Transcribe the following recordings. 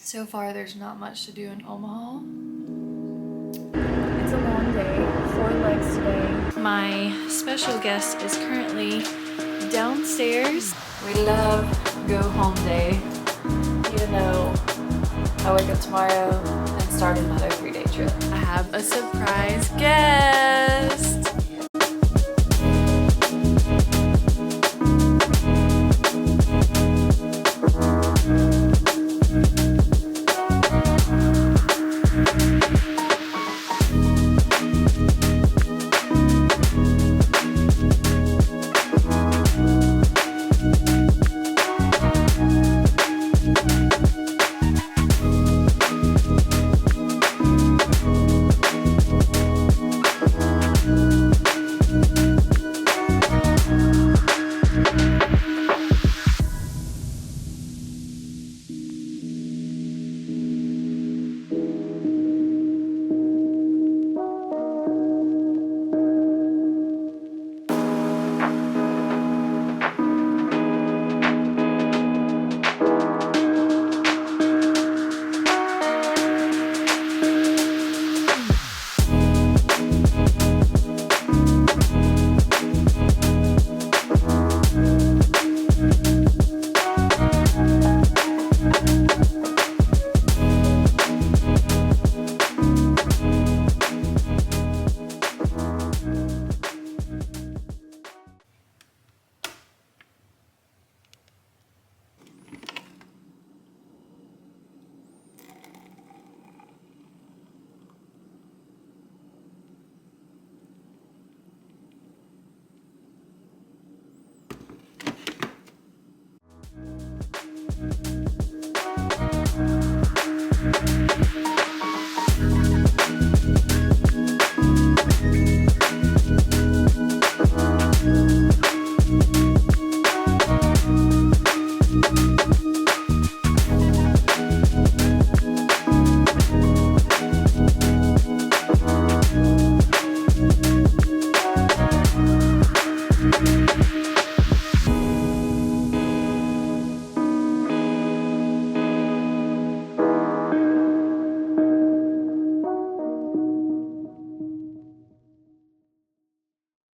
So far, there's not much to do in Omaha. It's a long day, 4 legs today. My special guest is currently downstairs. We love go home day, even though I wake up tomorrow and start another 3-day trip. I have a surprise guest.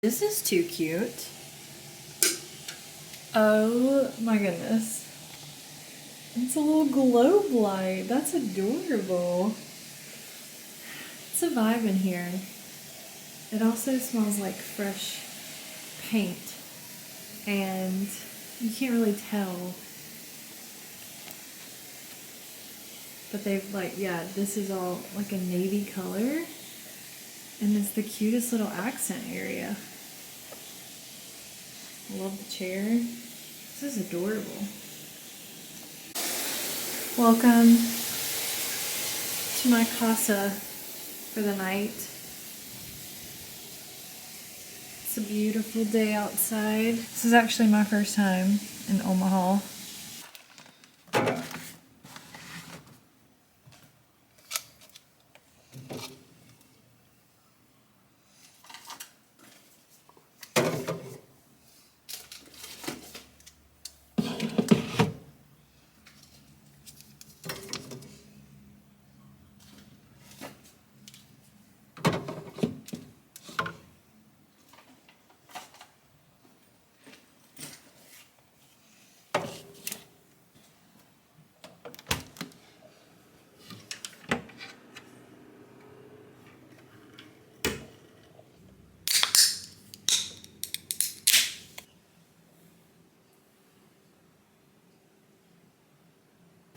This is too cute. Oh my goodness. It's a little globe light. That's adorable. It's a vibe in here. It also smells like fresh paint. And you can't really tell. But they've like, yeah, this is all like a navy color. And it's the cutest little accent area. I love the chair. This is adorable. Welcome to my casa for the night. It's a beautiful day outside. This is actually my first time in Omaha.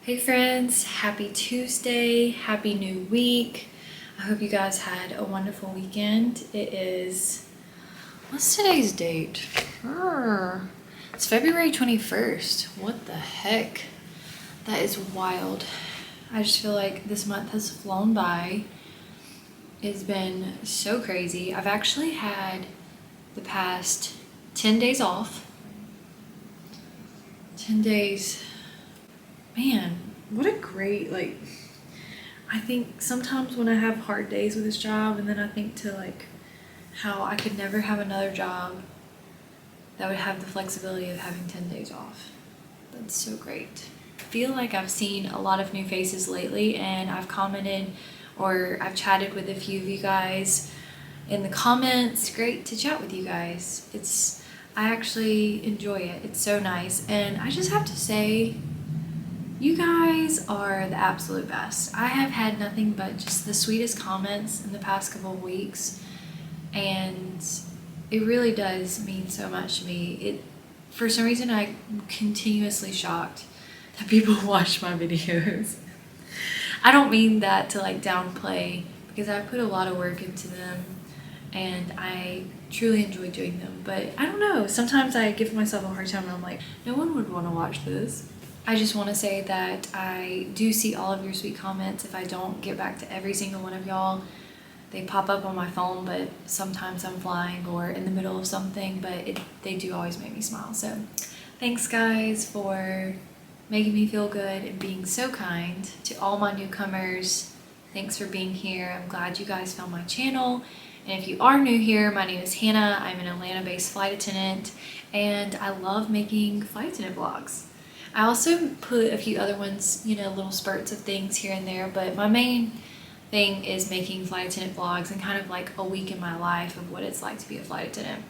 Hey friends, happy Tuesday, happy new week. I hope you guys had a wonderful weekend. It is, what's today's date? It's February 21st. What the heck? That is wild. I just feel like this month has flown by. It's been so crazy. I've actually had the past 10 days off. 10 days. Man, what a great, like, I think sometimes when I have hard days with this job and then I think to like how I could never have another job that would have the flexibility of having 10 days off. That's so great. feel like I've seen a lot of new faces lately, and I've commented or I've chatted with a few of you guys in the comments. Great to chat with you guys. I actually enjoy it. It's so nice. And I just have to say, you guys are the absolute best. I have had nothing but just the sweetest comments in the past couple of weeks, and it really does mean so much to me. For some reason, I'm continuously shocked that people watch my videos. I don't mean that to like downplay, because I put a lot of work into them and I truly enjoy doing them, but I don't know, sometimes I give myself a hard time and I'm like, no one would want to watch this. I just want to say that I do see all of your sweet comments. If I don't get back to every single one of y'all, they pop up on my phone, but sometimes I'm flying or in the middle of something, but they do always make me smile. So thanks guys for making me feel good and being so kind. To all my newcomers, thanks for being here. I'm glad you guys found my channel. And if you are new here, my name is Hannah. I'm an Atlanta-based flight attendant, and I love making flight attendant vlogs. I also put a few other ones, little spurts of things here and there, but my main thing is making flight attendant vlogs and kind of like a week in my life of what it's like to be a flight attendant.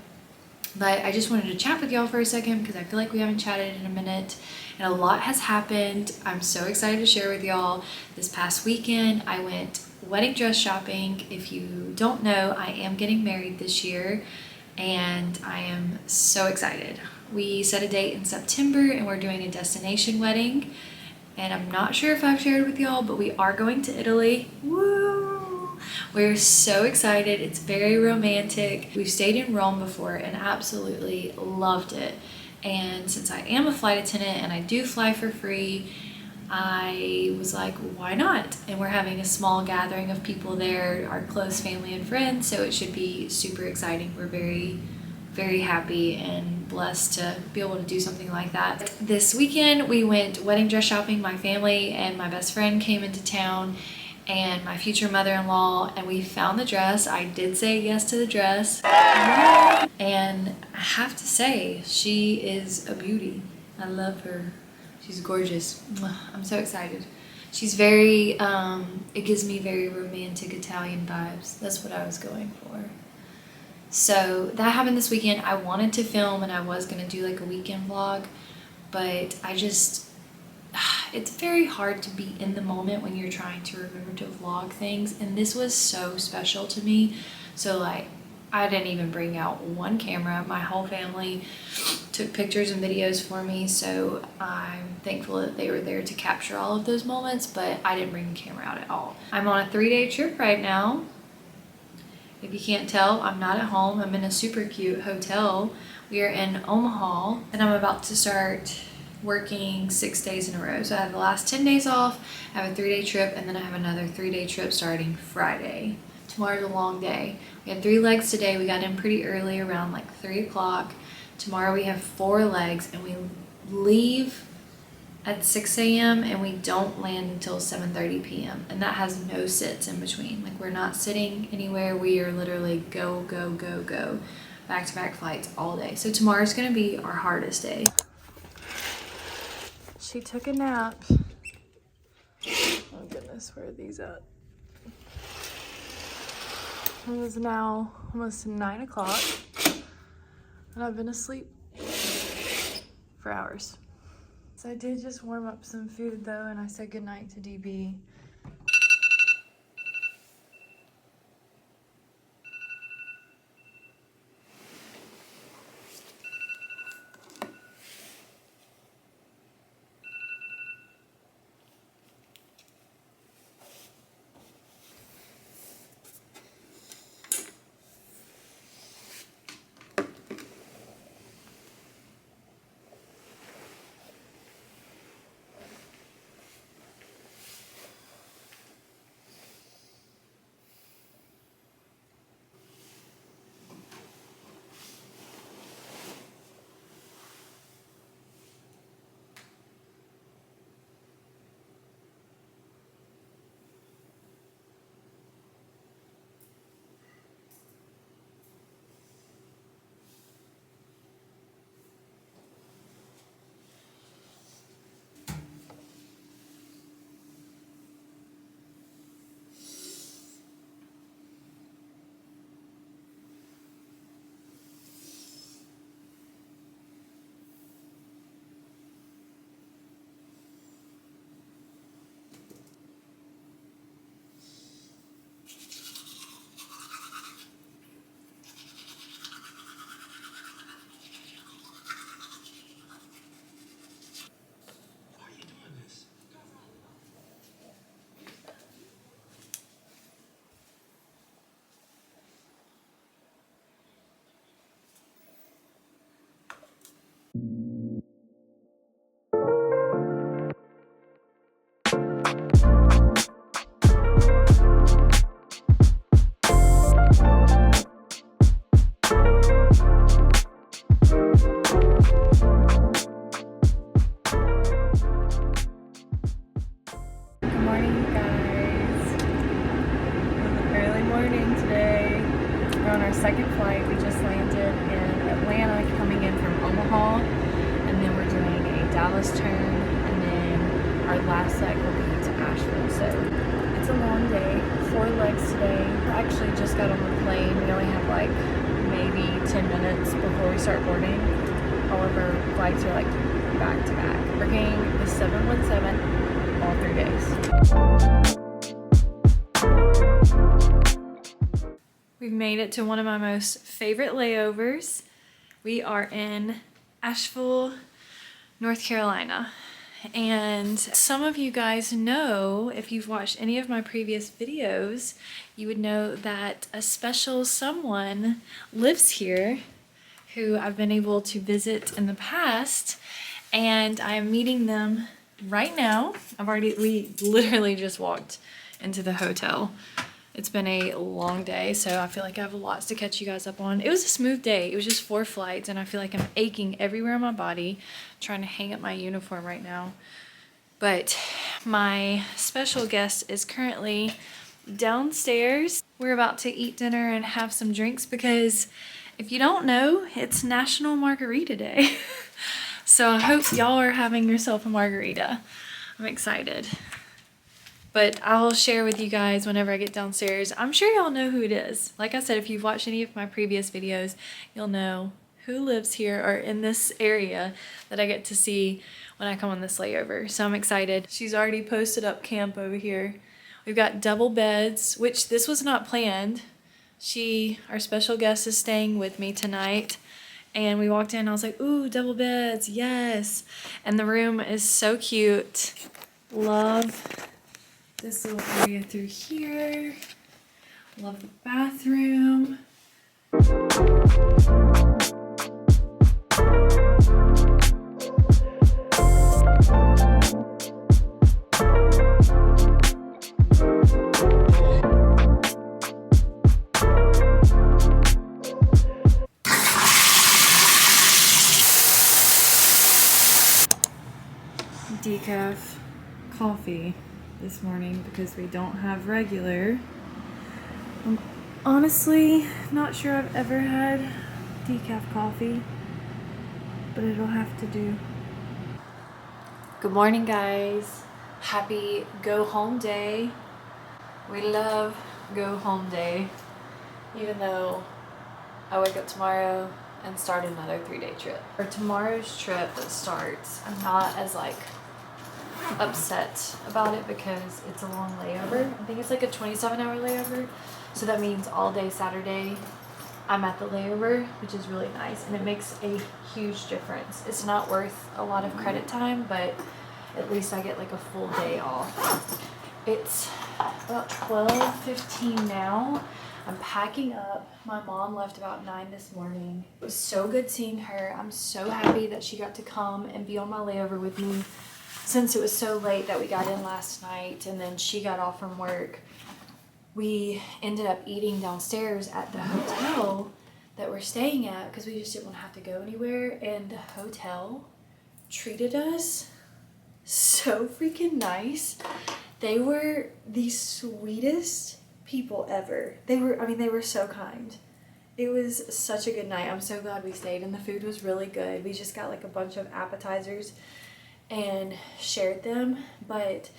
But I just wanted to chat with y'all for a second because I feel like we haven't chatted in a minute and a lot has happened. I'm so excited to share with y'all. This past weekend, I went wedding dress shopping. If you don't know, I am getting married this year and I am so excited. We set a date in September and we're doing a destination wedding. And I'm not sure if I've shared with y'all, but we are going to Italy. Woo! We're so excited. It's very romantic. We've stayed in Rome before and absolutely loved it. And since I am a flight attendant and I do fly for free, I was like, why not? And we're having a small gathering of people there, our close family and friends, so it should be super exciting. We're very, very happy and blessed to be able to do something like that. This weekend we went wedding dress shopping. My family and my best friend came into town and my future mother-in-law, and we found the dress. I did say yes to the dress. And I have to say, she is a beauty. I love her. She's gorgeous. I'm so excited. She's very, it gives me very romantic Italian vibes. That's what I was going for. So that happened this weekend. I wanted to film and I was gonna do like a weekend vlog, but it's very hard to be in the moment when you're trying to remember to vlog things, and this was so special to me. So like, I didn't even bring out one camera. My whole family took pictures and videos for me, so I'm thankful that they were there to capture all of those moments, but I didn't bring the camera out at all. I'm on a 3-day trip right now. If you can't tell, I'm not at home. I'm in a super cute hotel. We are in Omaha, and I'm about to start working 6 days in a row. So I have the last 10 days off, I have a 3-day trip, and then I have another 3-day trip starting Friday. Tomorrow's a long day. We had 3 legs today. We got in pretty early, around like 3 o'clock. Tomorrow we have 4 legs, and we leave at 6 a.m. and we don't land until 7:30 p.m. and that has no sits in between. Like, we're not sitting anywhere. We are literally go, go, go, go. Back-to-back flights all day. So tomorrow's gonna be our hardest day. She took a nap. Oh goodness, where are these at? It is now almost 9 o'clock and I've been asleep for hours. So I did just warm up some food though, and I said goodnight to DB. morning, you guys. Early morning today. We're on our second flight. We just landed in Atlanta, coming in from Omaha, and then we're doing a Dallas turn, and then our last leg will be to Asheville. So it's a long day, 4 legs today. We actually just got on the plane. We only have like maybe 10 minutes before we start boarding. All of our flights are like back to back. We're getting the 717 all 3 days. We've made it to one of my most favorite layovers. We are in Asheville, North Carolina. And some of you guys know, if you've watched any of my previous videos, you would know that a special someone lives here who I've been able to visit in the past, and I am meeting them right now. We literally just walked into the hotel. It's been a long day, so I feel like I have lots to catch you guys up on. It was a smooth day. It was just 4 flights, and I feel like I'm aching everywhere in my body, trying to hang up my uniform right now. But my special guest is currently downstairs. We're about to eat dinner and have some drinks because if you don't know, it's National Margarita Day. So I hope y'all are having yourself a margarita. I'm excited. But I'll share with you guys whenever I get downstairs. I'm sure y'all know who it is. Like I said, if you've watched any of my previous videos, you'll know who lives here or in this area that I get to see when I come on this layover. So I'm excited. She's already posted up camp over here. We've got double beds, which this was not planned. Our special guest, is staying with me tonight. And we walked in and I was like, ooh, double beds, yes. And the room is so cute. Love this little area through here. Love the bathroom. Decaf coffee this morning because we don't have regular. I'm honestly not sure I've ever had decaf coffee, but it'll have to do. Good morning, guys. Happy go home day. We love go home day, even though I wake up tomorrow and start another 3-day trip. For tomorrow's trip that starts, I'm not as upset about it because it's a long layover. I think it's like a 27-hour layover, so that means all day Saturday I'm at the layover, which is really nice, and it makes a huge difference. It's not worth a lot of credit time, but at least I get like a full day off. It's about 12:15 now. I'm packing up. My mom left about 9 this morning. It was so good seeing her. I'm so happy that she got to come and be on my layover with me since it was so late that we got in last night and then she got off from work. We ended up eating downstairs at the hotel that we're staying at because we just didn't want to have to go anywhere, and the hotel treated us so freaking nice. They were the sweetest people ever. They were so kind. It was such a good night. I'm so glad we stayed, and the food was really good. We just got like a bunch of appetizers and shared them, but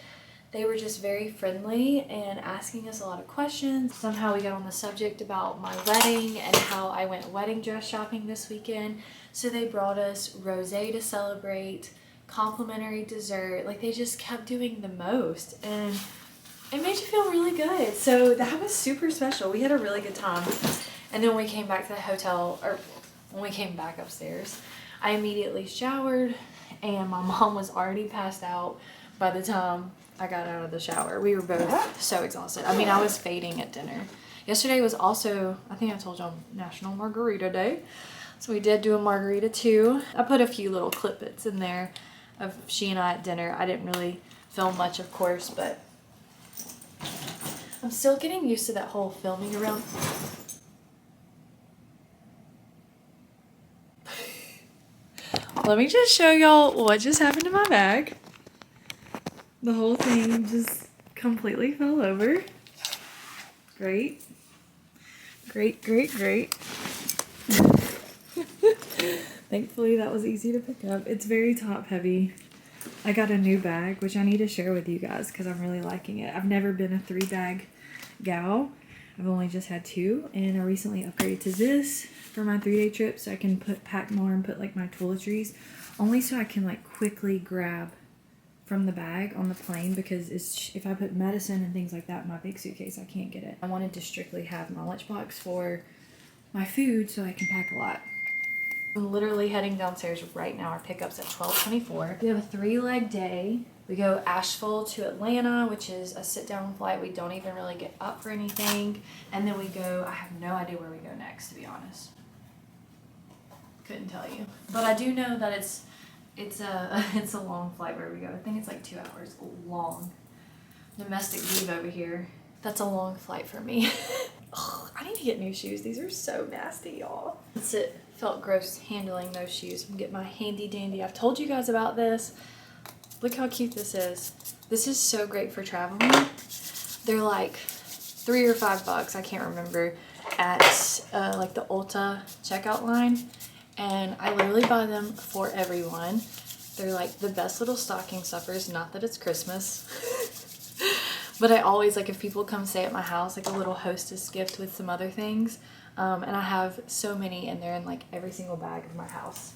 they were just very friendly and asking us a lot of questions. Somehow we got on the subject about my wedding and how I went wedding dress shopping this weekend. So they brought us rosé to celebrate, complimentary dessert. Like, they just kept doing the most, and it made you feel really good. So that was super special. We had a really good time. And then when we came back to the hotel, or when we came back upstairs, I immediately showered, and my mom was already passed out by the time I got out of the shower. We were both so exhausted. I mean, I was fading at dinner. Yesterday was also, I think I told y'all, National Margarita Day. So we did do a margarita too. I put a few little clip bits in there of she and I at dinner. I didn't really film much, of course, but I'm still getting used to that whole filming around. Let me just show y'all what just happened to my bag. The whole thing just completely fell over. Great. Great, great, great. Thankfully that was easy to pick up. It's very top heavy. I got a new bag, which I need to share with you guys because I'm really liking it. I've never been a 3-bag gal. I've only just had 2, and I recently upgraded to this for my 3-day trip so I can pack more and put like my toiletries, only so I can like quickly grab from the bag on the plane, because if I put medicine and things like that in my big suitcase, I can't get it. I wanted to strictly have my lunchbox for my food so I can pack a lot. I'm literally heading downstairs right now. Our pickup's at 12:24. We have a 3-leg day. We go Asheville to Atlanta, which is a sit-down flight. We don't even really get up for anything. And then we go, I have no idea where we go next, to be honest. Couldn't tell you. But I do know that it's a long flight where we go. I think it's like 2 hours long. Domestic diva over here. That's a long flight for me. Ugh, I need to get new shoes. These are so nasty, y'all. That's it. Felt gross handling those shoes. I'm getting my handy dandy. I've told you guys about this. Look how cute this is. This is so great for traveling. They're like $3 or $5, I can't remember, at like the Ulta checkout line. And I literally buy them for everyone. They're like the best little stocking stuffers. Not that it's Christmas. But I always, like, if people come stay at my house, like a little hostess gift with some other things. And I have so many, and they're in like every single bag of my house.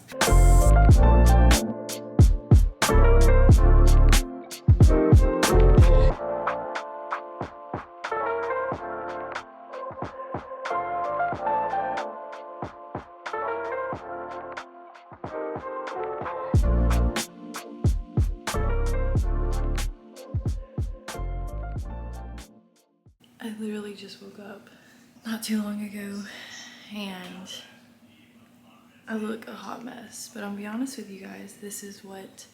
I literally just woke up not too long ago, and I look a hot mess, but I'll be honest with you guys, this is what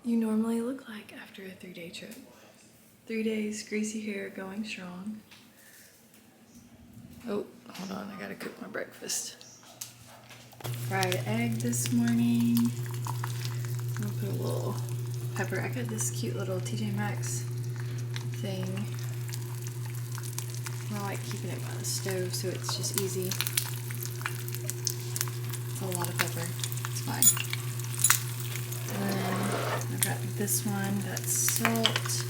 you normally look like after a 3-day trip. 3 days, greasy hair, going strong. Oh, hold on, I gotta cook my breakfast. Fried egg this morning. I'll put a little pepper. I got this cute little TJ Maxx thing. I like keeping it by the stove so it's just easy. It's a lot of pepper. It's fine. And then I've got this one, that's salt.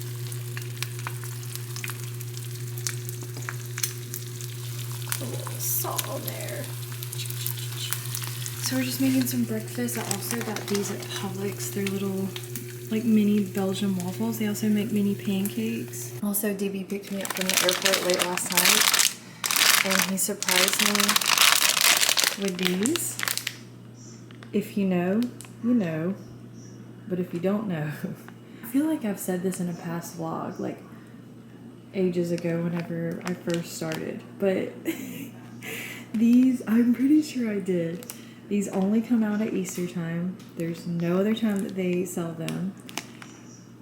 A little salt on there. So we're just making some breakfast. I also got these at Publix. They're little like mini Belgian waffles. They also make mini pancakes. Also, DB picked me up from the airport late last night, and he surprised me with these. If you know, you know, but if you don't know, I feel like I've said this in a past vlog, like ages ago whenever I first started, but these, I'm pretty sure I did. These only come out at Easter time. There's no other time that they sell them.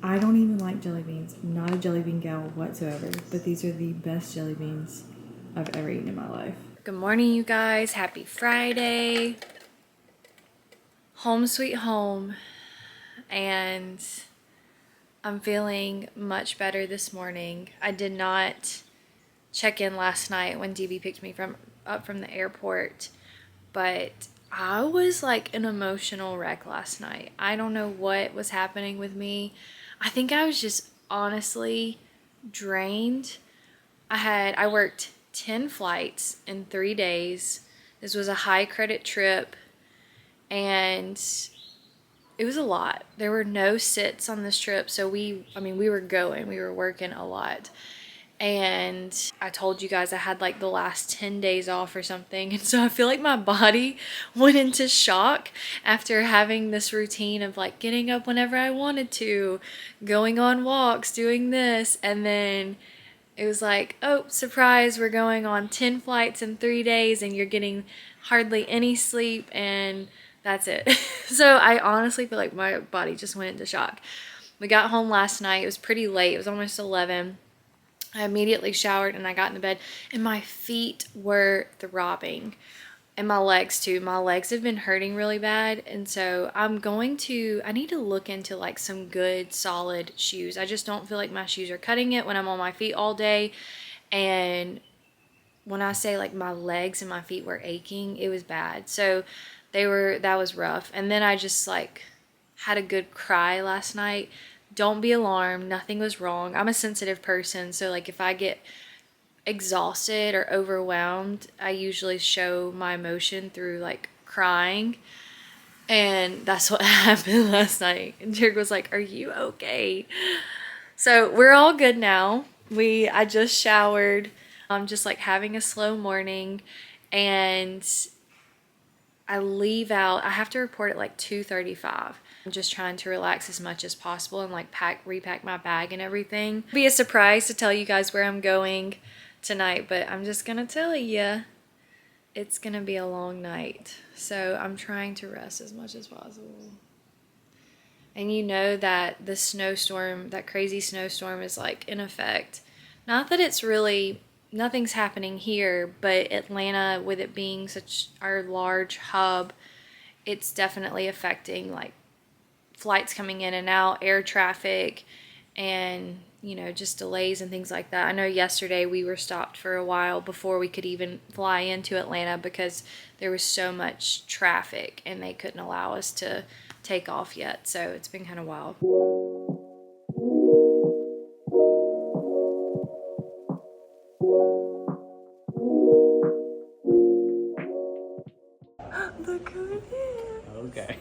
I don't even like jelly beans. I'm not a jelly bean gal whatsoever, but these are the best jelly beans I've ever eaten in my life. Good morning, you guys. Happy Friday. Home sweet home. And I'm feeling much better this morning. I did not check in last night when DB picked me up from the airport, but I was like an emotional wreck last night. I don't know what was happening with me. I think I was just honestly drained. I worked 10 flights in 3 days. This was a high credit trip, and it was a lot. There were no sits on this trip, so we were working a lot. And I told you guys I had like the last 10 days off or something. And so I feel like my body went into shock after having this routine of like getting up whenever I wanted to, going on walks, doing this. And then it was like, oh, surprise, we're going on 10 flights in 3 days and you're getting hardly any sleep, and that's it. So I honestly feel like my body just went into shock. We got home last night. It was pretty late. It was almost 11. I immediately showered and I got into bed, and my feet were throbbing. And my legs too. My legs have been hurting really bad. And so I need to look into like some good solid shoes. I just don't feel like my shoes are cutting it when I'm on my feet all day. And when I say like my legs and my feet were aching, it was bad. So that was rough. And then I just like had a good cry last night. Don't be alarmed. Nothing was wrong. I'm a sensitive person. So like if I get exhausted or overwhelmed, I usually show my emotion through like crying, and that's what happened last night. And Jared was like, "Are you okay?" So we're all good now. I just showered. I'm just like having a slow morning, and I have to report at like 2:35. I'm just trying to relax as much as possible and like repack my bag and everything. It'll be a surprise to tell you guys where I'm going tonight, but I'm just gonna tell you it's gonna be a long night, so I'm trying to rest as much as possible. And you know that that crazy snowstorm is like in effect. Not that it's really, nothing's happening here, but Atlanta, with it being such our large hub, it's definitely affecting like flights coming in and out, air traffic, and just delays and things like that. I know yesterday we were stopped for a while before we could even fly into Atlanta because there was so much traffic and they couldn't allow us to take off yet. So it's been kind of wild. Look who it is. Okay.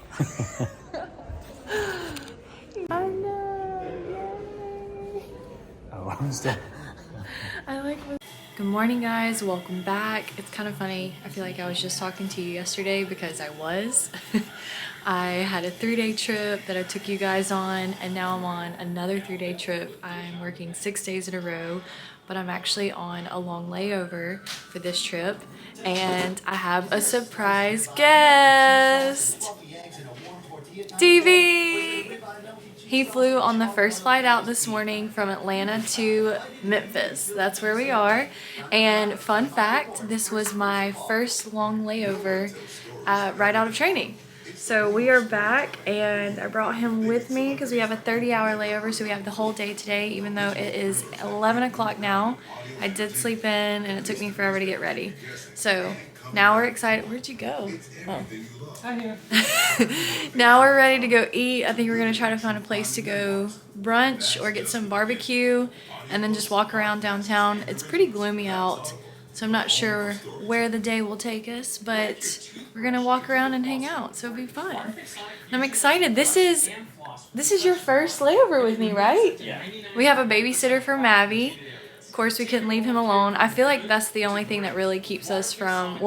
I know. Yay. Oh, I'm still. I like. Good morning, guys. Welcome back. It's kind of funny. I feel like I was just talking to you yesterday because I was. I had a 3-day trip that I took you guys on, and now I'm on another 3-day trip. I'm working 6 days in a row, but I'm actually on a long layover for this trip, and I have a surprise guest. TV! He flew on the first flight out this morning from Atlanta to Memphis. That's where we are. And fun fact, this was my first long layover right out of training. So we are back, and I brought him with me because we have a 30-hour layover, so we have the whole day today, even though it is 11 o'clock now. I did sleep in, and it took me forever to get ready. So now we're excited. Where'd you go? Oh. I'm here. Now we're ready to go eat. I think we're going to try to find a place to go brunch or get some barbecue and then just walk around downtown. It's pretty gloomy out, so I'm not sure where the day will take us, but we're going to walk around and hang out, so it'll be fun. I'm excited. This is your first layover with me, right? Yeah. We have a babysitter for Mavi. Of course, we couldn't leave him alone. I feel like that's the only thing that really keeps us from,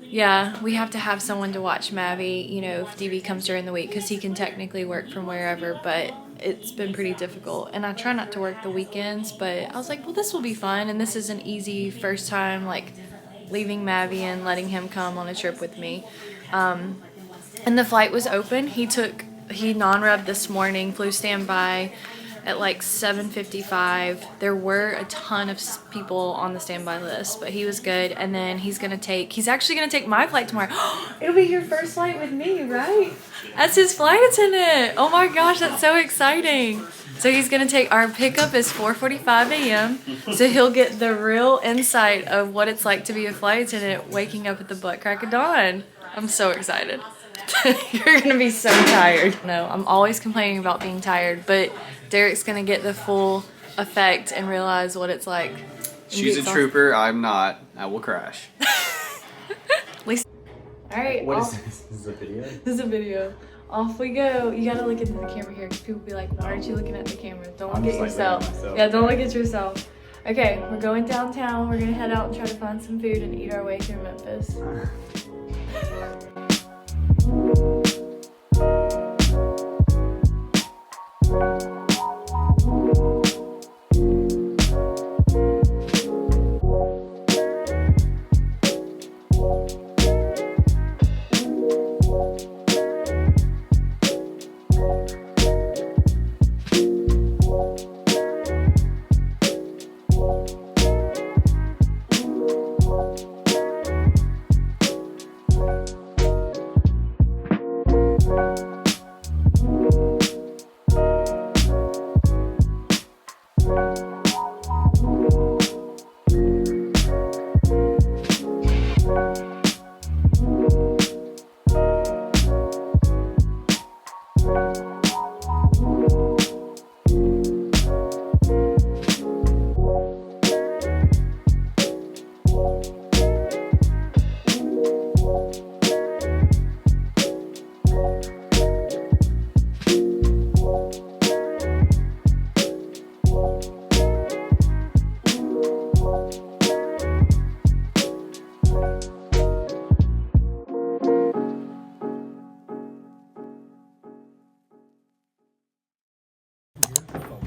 yeah, we have to have someone to watch Mavi, if DB comes during the week, because he can technically work from wherever, but it's been pretty difficult. And I try not to work the weekends, but I was like, well, this will be fun, and this is an easy first time, like, leaving Mavi and letting him come on a trip with me. And the flight was open. He non-rev this morning, flew standby at like 7:55. There were a ton of people on the standby list, but he was good. And then he's actually gonna take my flight tomorrow. It'll be your first flight with me, right? As his flight attendant. Oh my gosh, that's so exciting. So he's gonna take, our pickup is 4:45 a.m. So he'll get the real insight of what it's like to be a flight attendant waking up at the butt crack of dawn. I'm so excited. You're gonna be so tired. No, I'm always complaining about being tired, but Derek's gonna get the full effect and realize what it's like. She's a trooper, I'm not. I will crash. Alright, What is this? Is this a video? This is a video. Off we go. You gotta look into the camera here because people be like, why aren't you looking at the camera? Don't look at yourself. Yeah, don't look at yourself. Okay, we're going downtown. We're gonna head out and try to find some food and eat our way through Memphis.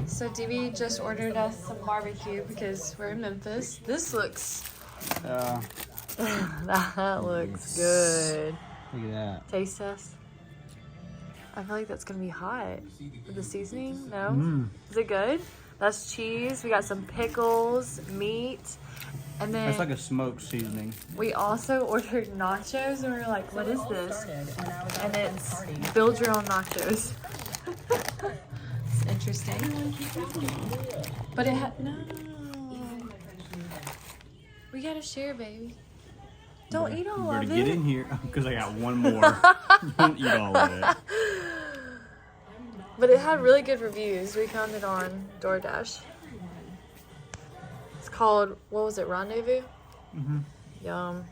So DB just ordered us some barbecue because we're in Memphis. This looks... that looks good. Look at that. Taste test. I feel like that's gonna be hot. With the seasoning? No? Is it good? That's cheese. We got some pickles, meat, and then It's like a smoked seasoning. we also ordered nachos and we were like, what is this? And it's build your own nachos. It's interesting. But it had no. We gotta share, baby. Don't eat all of Better get it. in here because I got one more. Don't eat all of it. But it had really good reviews. We found it on DoorDash. It's called, what was it, Rendezvous? Yum.